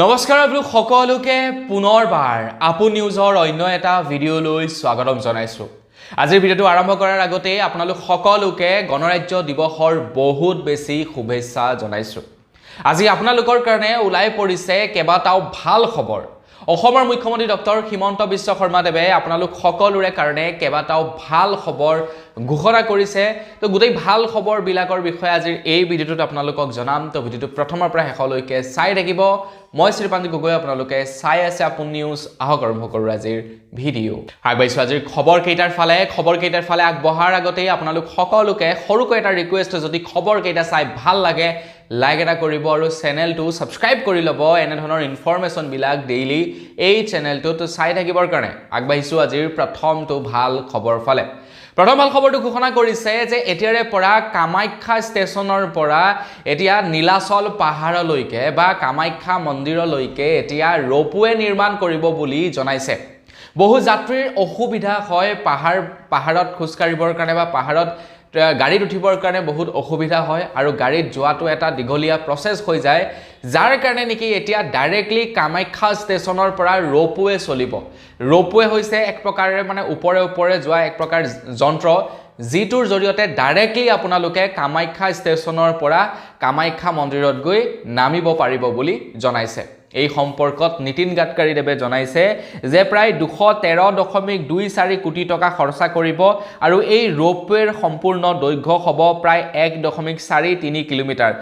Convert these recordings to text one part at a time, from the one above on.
নমস্কাৰ আপোনালোক সকলোকে পুনৰবাৰ আপু নিউজৰ অন্য এটা ভিডিঅ'লৈ স্বাগতম জনাইছো। আজিৰ ভিডিঅ'টো আৰম্ভ কৰাৰ আগতে আপোনালোক সকলোকে গণৰাজ্য দিৱসৰ বহুত বেছি শুভেচ্ছা জনাইছো। আজি আপোনালোকৰ কাৰণে ওলাই পৰিছে কেইবাটাও ভাল খবৰ। অসমৰ মুখ্যমন্ত্ৰী ডক্টৰ হিমন্ত বিশ্ব শৰ্মা দেৱে আপোনালোক সকলোৰে কাৰণে কেইবাটাও ভাল খবৰ ঘোষণা কৰিছে। তো গোটেই ভাল খবৰ বিলাকৰ বিষয়ে আজিৰ এই ভিডিঅ'টোত আপোনালোকক জনাম। তো ভিডিঅ'টো প্ৰথমৰ পৰা শেষলৈকে চাই থাকিব। মই শ্ৰীপান্ত গগৈ, আপোনালোকে চাই আছে আপু নিউজ। আহক আৰম্ভ কৰোঁ আজিৰ ভিডিঅ'। আগবাঢ়িছোঁ আজিৰ খবৰ কেইটাৰ ফালে আগবঢ়াৰ আগতেই আপোনালোক সকলোকে সৰুকৈ এটা ৰিকুৱেষ্ট, যদি খবৰ কেইটা চাই ভাল লাগে লাইক এটা কৰিব আৰু চেনেলটো ছাবস্ক্ৰাইব কৰি ল'ব। এনেধৰণৰ ইনফৰমেশ্যনবিলাক ডেইলি এই চেনেলটোত চাই থাকিবৰ কাৰণে আগবাঢ়িছোঁ আজিৰ প্ৰথমটো ভাল খবৰ ফালে। প্ৰথম ভাল খবৰটো ঘোষণা কৰিছে যে এতিয়াৰে পৰা কামাখ্যা ষ্টেচনৰ পৰা এতিয়া নীলাচল পাহাৰলৈকে বা কামাখ্যা মন্দিৰলৈকে এতিয়া ৰোপৱে নিৰ্মাণ কৰিব বুলি জনাইছে। বহু যাত্ৰীৰ অসুবিধা হয় পাহাৰত খোজকাঢ়িবৰ কাৰণে বা পাহাৰত গাড়ীত উঠিবৰ কাৰণে বহুত অসুবিধা হয় আৰু গাড়ীত যোৱাটো এটা দীঘলীয়া প্ৰচেছ হৈ যায়, যাৰ কাৰণে নেকি এতিয়া ডাইৰেক্টলি কামাখ্যা ষ্টেচনৰ পৰা ৰোপৱে চলিব। ৰোপৱে হৈছে এক প্ৰকাৰে ওপৰে যোৱা এক প্ৰকাৰ যন্ত্ৰ, যিটোৰ জৰিয়তে ডাইৰেক্টলি আপোনালোকে কামাখ্যা ষ্টেচনৰ পৰা কামাখ্যা মন্দিৰত গৈ নামিব পাৰিব বুলি জনাইছে। এই সম্পৰ্কত নীতিন গাডকাৰী দেৱে জনাইছে যে প্ৰায় 213.24 কোটি টকা খৰচা কৰিব আৰু এই ৰোপৱেৰ সম্পূৰ্ণ দৈৰ্ঘ্য হ'ব প্ৰায় 1.43 কিলোমিটাৰ,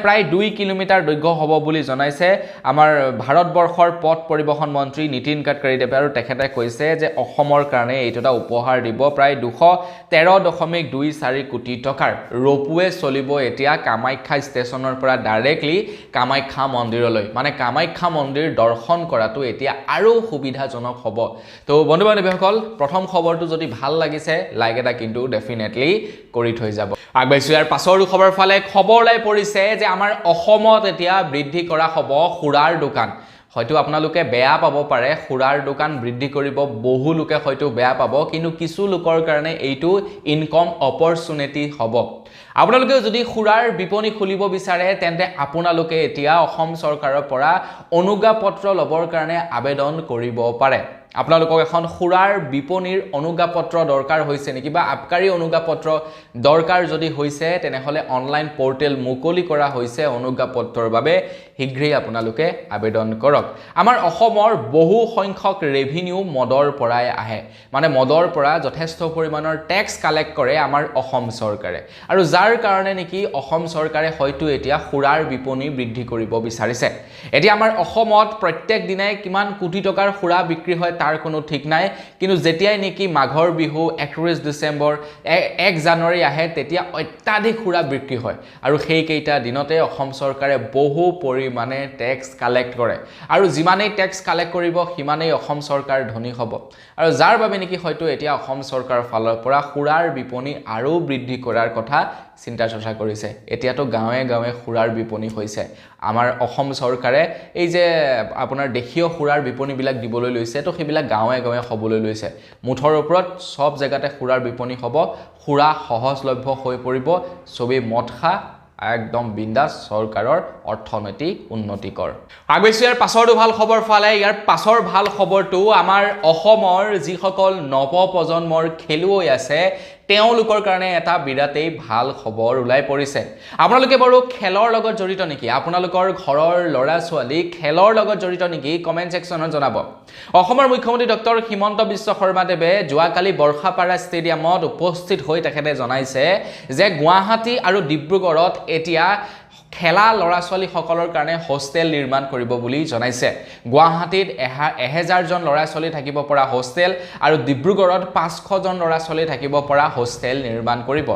প্ৰায় 2 কিলোমিটাৰ দৈৰ্ঘ্য হ'ব বুলি জনাইছে আমাৰ ভাৰতবৰ্ষৰ পথ পৰিবহণ মন্ত্ৰী নীতিন গাডকাৰী দেৱে। আৰু তেখেতে কৈছে যে অসমৰ কাৰণে এইটো এটা উপহাৰ দিব প্ৰায় 213.24 কোটি টকাৰ ৰোপৱে চলিব এতিয়া কামাখ্যা ষ্টেচনৰ পৰা ডাইৰেক্টলি কামাখ্যা মন্দিৰলৈ। কামাখ্যা মন্দিৰ দৰ্শন কৰাটো এতিয়া আৰু সুবিধাজনক হ'ব। তো বন্ধু বান্ধৱীসকল, প্ৰথম খবৰটো যদি ভাল লাগিছে লাইক এটা কিন্তু ডেফিনেটলি কৰি থৈ যাব। আগবাঢ়িছোঁ ইয়াৰ পাছৰ খবৰ ফালে। খবৰ ওলাই পৰিছে যে আমাৰ অসমত এতিয়া বৃদ্ধি কৰা হ'ব সুৰাৰ দোকান। হয়তো আপোনালোকে বেয়া পাব পাৰে, সুৰাৰ দোকান বৃদ্ধি কৰিব বহু লোকে হয়তো বেয়া পাব, কিন্তু কিছু লোকৰ কাৰণে এইটো ইনকম অপৰচুনিটি হ'ব। আপোনালোকে যদি সুৰাৰ বিপণী খুলিব বিচাৰে তেন্তে আপোনালোকে এতিয়া অসম চৰকাৰৰ পৰা অনুজ্ঞাপত্ৰ ল'বৰ কাৰণে আবেদন কৰিব পাৰে। আপোনালোকক এখন সুৰাৰ বিপণীৰ অনুজ্ঞাপত্ৰ দৰকাৰ হৈছে নেকি বা আবকাৰী অনুজ্ঞাপত্ৰ দৰকাৰ যদি হৈছে তেনেহ'লে অনলাইন পৰ্টেল মুকলি কৰা হৈছে অনুজ্ঞাপত্ৰৰ বাবে। শীঘ্ৰেই আপোনালোকে আবেদন কৰক। আমাৰ অসমৰ বহু সংখ্যক ৰেভিনিউ মদৰ পৰাই আহে, মদৰ পৰা যথেষ্ট পৰিমাণৰ টেক্স কালেক্ট কৰে আমাৰ অসম চৰকাৰে, আৰু যাৰ কাৰণে নেকি অসম চৰকাৰে হয়তো এতিয়া সুৰাৰ বিপণী বৃদ্ধি কৰিব বিচাৰিছে। এতিয়া আমাৰ অসমত প্ৰত্যেক দিনাই কিমান কোটি টকাৰ সুৰা বিক্ৰী হয় তাৰ কোনো ঠিক নাই, কিন্তু যেতিয়াই নেকি মাঘৰ বিহু 31 ডিচেম্বৰ 1 জানুৱাৰী আহে তেতিয়া অত্যাধিক সুৰা বিক্ৰী হয়, আৰু সেইকেইটা দিনতে অসম চৰকাৰে বহু পৰিমাণে টেক্স কালেক্ট কৰে, আৰু যিমানেই টেক্স কালেক্ট কৰিব সিমানেই অসম চৰকাৰ ধনী হ'ব, আৰু যাৰ বাবে নেকি হয়তো এতিয়া অসম চৰকাৰৰ ফালৰ পৰা সুৰাৰ বিপণী আৰু বৃদ্ধি কৰাৰ কথা চিন্তা চৰ্চা কৰিছে। এতিয়াতো গাঁৱে গাঁৱে সুৰাৰ বিপণী হৈছে। আমাৰ অসম চৰকাৰে এই যে আপোনাৰ দেশীয় সুৰাৰ বিপণীবিলাক দিবলৈ লৈছে, তো সেইবিলাক গাঁৱে গাঁৱে হ'বলৈ লৈছে। মুঠৰ ওপৰত সব জেগাতে সুৰাৰ বিপণী হ'ব, সুৰা সহজলভ্য হৈ পৰিব, চবেই মদ খা, একদম বিন্দাস, চৰকাৰৰ অৰ্থনৈতিক উন্নতি কৰ। আগবাঢ়িছোঁ ইয়াৰ পাছৰটো ভাল খবৰ ফালে। ইয়াৰ পাছৰ ভাল খবৰটো আমাৰ অসমৰ যিসকল নৱপ্ৰজন্মৰ খেলুৱৈ আছে তেওঁলোকৰ কাৰণে এটা বিৰাটেই ভাল খবৰ ওলাই পৰিছে। আপোনালোকে বাৰু খেলৰ লগত জড়িত নেকি? আপোনালোকৰ ঘৰৰ ল'ৰা ছোৱালী খেলৰ লগত জড়িত নেকি? কমেণ্ট ছেকশ্যনত জনাব। অসমৰ মুখ্যমন্ত্ৰী ডক্টৰ হিমন্ত বিশ্ব শৰ্মা দেৱে যোৱাকালি বৰ্ষাপাৰা ষ্টেডিয়ামত উপস্থিত হৈ তেখেতে জনাইছে যে গুৱাহাটী আৰু ডিব্ৰুগড়ত এতিয়া খেলা ল'ৰা ছোৱালীসকলৰ কাৰণে হোষ্টেল নিৰ্মাণ কৰিব বুলি জনাইছে। গুৱাহাটীত 1000 জন ল'ৰা ছোৱালী থাকিব পৰা হোষ্টেল আৰু ডিব্ৰুগড়ত 500 জন ল'ৰা ছোৱালী থাকিব পৰা হোষ্টেল নিৰ্মাণ কৰিব।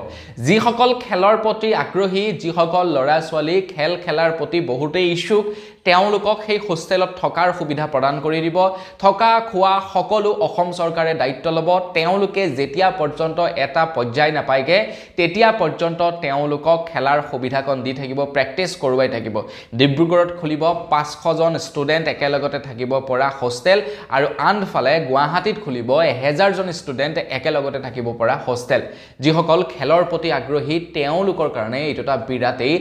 যিসকল খেলৰ প্ৰতি আগ্ৰহী, যিসকল ল'ৰা ছোৱালী খেল খেলাৰ প্ৰতি বহুতেই ইচ্ছুক, তেওঁলোকক সেই হোষ্টেলত থকাৰ সুবিধা প্ৰদান কৰি দিব। থকা খোৱা সকলো অসম চৰকাৰে দায়িত্ব ল'ব। তেওঁলোকে যেতিয়া পৰ্যন্ত এটা পৰ্যায় নাপায়গে তেতিয়া পৰ্যন্ত তেওঁলোকক খেলাৰ সুবিধাকণ দি থাকিব, প্ৰেক্টিছ কৰোৱাই থাকিব। ডিব্ৰুগড়ত খুলিব 500 জন ষ্টুডেণ্ট একেলগতে থাকিব পৰা হোষ্টেল, আৰু আনফালে গুৱাহাটীত খুলিব 1000 জন ষ্টুডেণ্ট একেলগতে থাকিব পৰা হোষ্টেল। যিসকল খেলৰ প্ৰতি আগ্ৰহী তেওঁলোকৰ কাৰণে এইটো এটা বিৰাটেই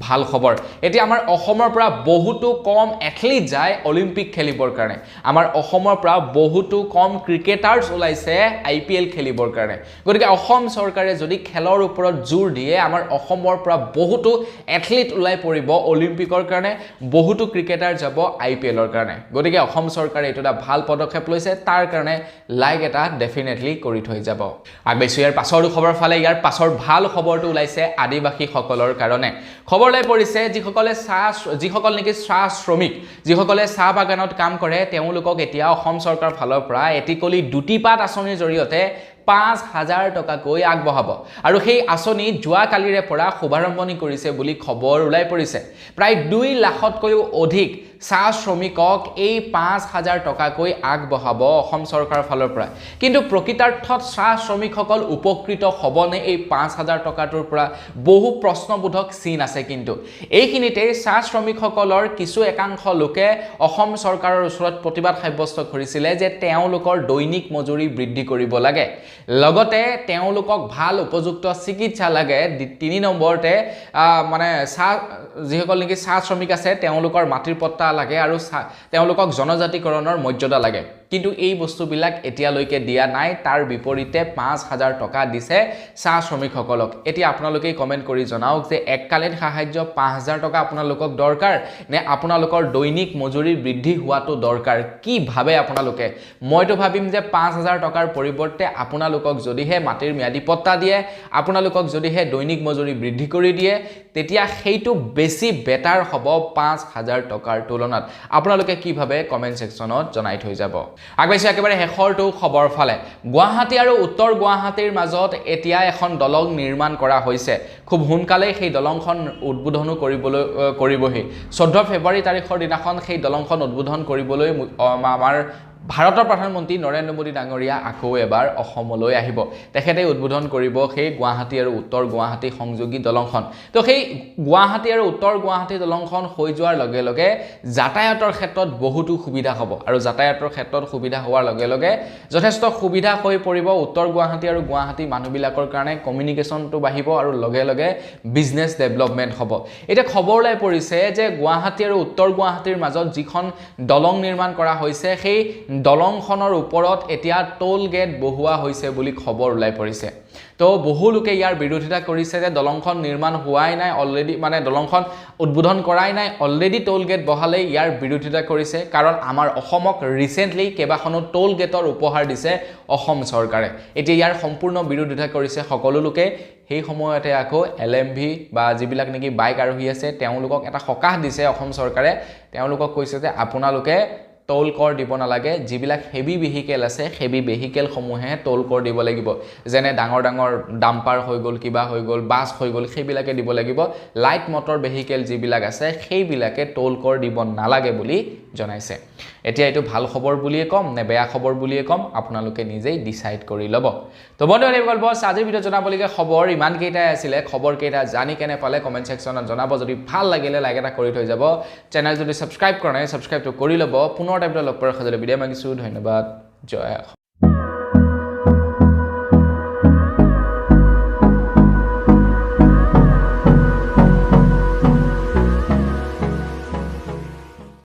ভাল খবৰ। এতিয়া আমাৰ অসমৰ পৰা বহুতো কম এথলিট যায় অলিম্পিক খেলিবৰ কাৰণে আমাৰ অসমৰ পৰা বহুতো কম ক্ৰিকেটাৰ্ছ ওলাইছে IPL খেলিবৰ কাৰণে গতিকে অসম চৰকাৰে যদি খেলৰ ওপৰত জোৰ দিয়ে আমাৰ অসমৰ পৰা বহুতো এথলিট ওলাই পৰিব অলিম্পিকৰ কাৰণে বহুতো ক্ৰিকেটাৰ যাব IPLৰ কাৰণে গতিকে অসম চৰকাৰে এইটো এটা ভাল পদক্ষেপ লৈছে তাৰ কাৰণে লাইক এটা ডেফিনেটলি কৰি থৈ যাব আগবাইছো ইয়াৰ পাছৰ খবৰ ফালে ইয়াৰ পাছৰ ভাল খবৰটো ওলাইছে আদিবাসী সকলৰ কাৰণে খবৰ লৈ পৰিছে যিসকল নেকি চাহ শ্ৰমিক যিসকলে চাহ বাগানত কাম কৰে তেওঁলোকক এতিয়া অসম চৰকাৰ ফালৰ পৰা এটিকলি দুটিপাত আঁচনিৰ জৰিয়তে 5,000 টকাকৈ আগবঢ়াব আৰু সেই আঁচনি যোৱা কালিৰে পৰা শুভাৰম্ভণি কৰিছে বুলি খবৰ ওলাই পৰিছে প্ৰায় 2 লাখতকৈও অধিক চাহ শ্ৰমিকক এই 5,000 টকাকৈ আগবঢ়াব অসম চৰকাৰৰ ফালৰ পৰা কিন্তু প্ৰকৃতাৰ্থত চাহ শ্ৰমিকসকল উপকৃত হ'বনে এই 5,000 টকাটোৰ পৰা বহু প্ৰশ্নবোধক চিন আছে কিন্তু এইখিনিতে চাহ শ্ৰমিকসকলৰ কিছু একাংশ লোকে অসম চৰকাৰৰ ওচৰত প্ৰতিবাদ সাব্যস্ত কৰিছিলে যে তেওঁলোকৰ দৈনিক মজুৰি বৃদ্ধি কৰিব লাগে লগতে তেওঁলোকক ভাল উপযুক্ত চিকিৎসা লাগে 3 নম্বৰতে মানে যিসকল নেকি চাহ শ্ৰমিক আছে তেওঁলোকৰ মাটিৰ পট্টা লাগে আৰু তেওঁলোকক জনজাতিকৰণৰ মৰ্যাদা লাগে কিন্তু এই বস্তুবিলাক এতিয়ালৈকে দিয়া নাই তাৰ বিপৰীতে 5,000 টকা দিছে চাহ শ্ৰমিকসকলক এতিয়া আপোনালোকে কমেন্ট কৰি জনাওক যে এককালীন সাহায্য 5,000 টকা আপোনালোকক দৰকাৰ নে আপোনালোকৰ দৈনিক মজুৰি বৃদ্ধি হোৱাটো দৰকাৰ কি ভাবে আপোনালোকে মইতো ভাবিম যে 5,000 টকাৰ পৰিৱৰ্তে আপোনালোকক যদিহে মাটিৰ ম্যাদী পট্টা দিয়ে আপোনালোকক যদিহে দৈনিক মজুৰি বৃদ্ধি কৰি দিয়ে তেতিয়া সেইটো বেছি বেটাৰ হ'ব 5,000 টকাৰ তুলনাত আপোনালোকে কি ভাবে কমেন্ট সেকশনত জনাই থৈ যাব আগবাইছে একেবাৰে হেখৰটো খবৰ ফালে গুৱাহাটী আৰু উত্তৰ গুৱাহাটীৰ মাজত এতিয়া এখন দলং নিৰ্মাণ কৰা হৈছে খুব সোনকালে সেই দলংখন উদ্বোধন কৰিবহি 14 ফেব্ৰুৱাৰী তাৰিখৰ দিনাখন সেই দলংখন উদ্বোধন কৰিবলৈ আমাৰ ভাৰতৰ প্ৰধানমন্ত্ৰী নৰেন্দ্ৰ মোদী ডাঙৰীয়া আকৌ এবাৰ অসমলৈ আহিব তেখেতে উদ্বোধন কৰিব সেই গুৱাহাটী আৰু উত্তৰ গুৱাহাটী সংযোগী দলংখন তো সেই গুৱাহাটী আৰু উত্তৰ গুৱাহাটী দলংখন হৈ যোৱাৰ লগে লগে যাতায়াতৰ ক্ষেত্ৰত বহুতো সুবিধা হ'ব আৰু যাতায়াতৰ ক্ষেত্ৰত সুবিধা হোৱাৰ লগে লগে যথেষ্ট সুবিধা হৈ পৰিব উত্তৰ গুৱাহাটী আৰু গুৱাহাটী মানুহবিলাকৰ কাৰণে কমিউনিকেশ্যনটো বাঢ়িব আৰু লগে লগে বিজনেছ ডেভেলপমেণ্ট হ'ব এতিয়া খবৰ ওলাই পৰিছে যে গুৱাহাটী আৰু উত্তৰ গুৱাহাটীৰ মাজত যিখন দলং নিৰ্মাণ কৰা হৈছে সেই দলংখনৰ ওপৰত এতিয়া টোল গেট বহুৱা হৈছে বুলি খবৰ ওলাই পৰিছে তো বহু লোকে ইয়াৰ বিৰোধিতা কৰিছে যে দলংখন নিৰ্মাণ হোৱাই নাই অলৰেডি মানে দলংখন উদ্বোধন কৰাই নাই অলৰেডি টোল গেট বহালে ইয়াৰ বিৰোধিতা কৰিছে কাৰণ আমাৰ অসমক ৰিসেন্টলি কেবাখনো টোল গেটৰ উপহাৰ দিছে অসম চৰকাৰে এতিয়া ইয়াৰ সম্পূৰ্ণ বিৰোধিতা কৰিছে সকলো লোকে সেই সময়তে আকৌ LMV বা যিবিলাক নেকি বাইক আৰোহী আছে তেওঁলোকক এটা সকাহ দিছে অসম চৰকাৰে তেওঁলোকক কৈছে যে আপোনালোকে টোল কৰ দিব নালাগে যিবিলাক হেভি ভেহিকেল আছে হেভি ভেহিকেল সমূহে টোল কৰ দিব লাগিব যেনে ডাঙৰ ডাঙৰ ডাম্পাৰ হৈ গল কিবা হৈ গল বাস হৈ গল সেইবিলাকে দিব লাগিব লাইট মটৰ ভেহিকেল যিবিলাক আছে সেইবিলাকে টোল কৰ দিব নালাগে বুলি জনাইছে এতিয়া এটো ভাল খবৰ বুলিয়ে কম নে বেয়া খবৰ বুলিয়ে কম আপোনালোকে নিজেই ডিসাইড কৰি লব তো বন্ধুসকল গল্প আজিৰ ভিডিও জনাবলগা খবৰ ইমান কেইটাই আছিল খবৰ কেইটা জানি কেনে পালে কমেন্ট সেকশনত জনাব যদি ভাল লাগিলে লাইক এটা কৰি থৈ যাব চেনেল যদি সাবস্ক্ৰাইব কৰা নাই সাবস্ক্ৰাইবটো কৰি লব পুনৰ টাইপটো লগ কৰাৰ খজলে ভিডিও মাগিছো ধন্যবাদ জয়